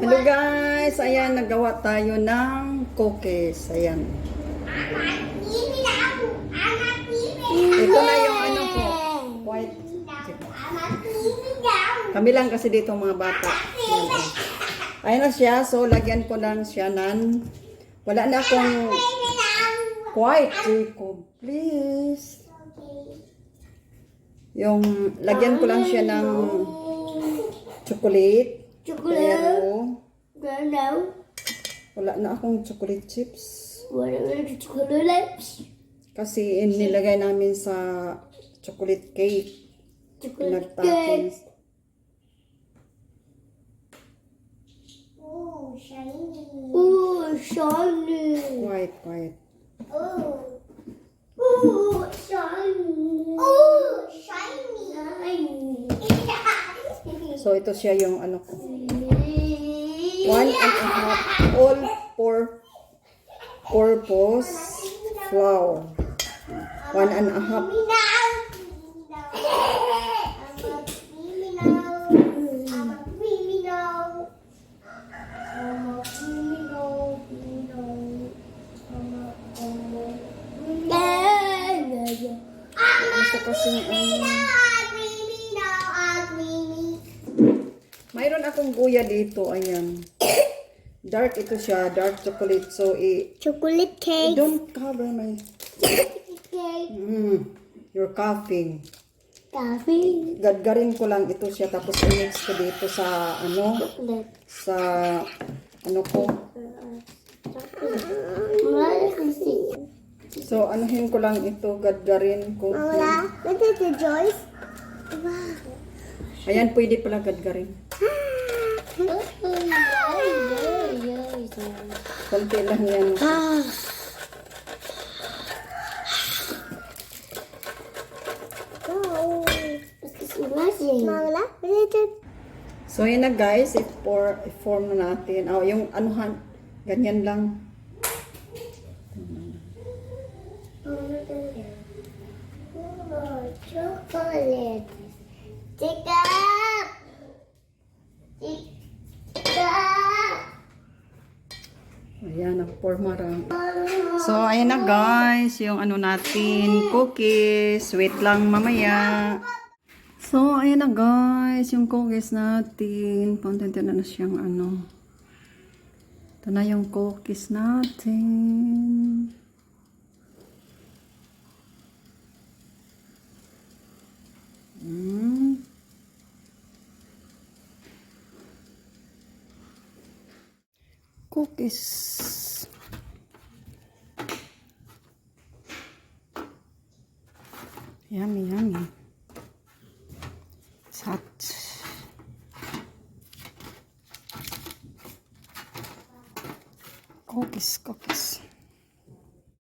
Hello guys, ayan, nagawa tayo ng cookies. Ayan. Ito na yung ano ko. White. Kami lang kasi dito mga bata. Ayan. Ayan na siya. So, lagyan ko lang siya ng... Wala na akong white. Jacob, please. Yung, lagyan ko lang siya ng chocolate. Pero, wala na akong chocolate chips. Kasi nilagay namin sa chocolate cake. Nag-toppings. Oh, shiny. Oh, shiny. Quiet, quiet. Oh, Shiny. oh, shiny. So, ito siya yung ano ko. 1.5 all for purpose flour. 1.5. Gusto kasi mayroon akong guya dito. Ayan. Dark ito siya. Dark chocolate. So, Chocolate cake. don't cover my... Cake. You're coughing. Coffee. Gadgarin ko lang ito siya. Tapos i-mix ko dito sa ano. Sa ano ko. So, anuhin ko lang ito. Gadgarin ko. Mama, look at the Joyce. Ayan, pwede pala gadgarin. Konti lang yan. So, yun na guys. I-form na natin. Oh, yung anuhan. Ganyan lang. Chocolate. Take up. Ayan, nag-forma lang. So, ayan na guys. Yung ano natin, cookies. Wait lang mamaya. So, ayan na guys. Yung cookies natin. Punta na siyang ano. Ito na yung cookies natin. Cookies. Yummy, yummy. It's hot. Cookies, cookies.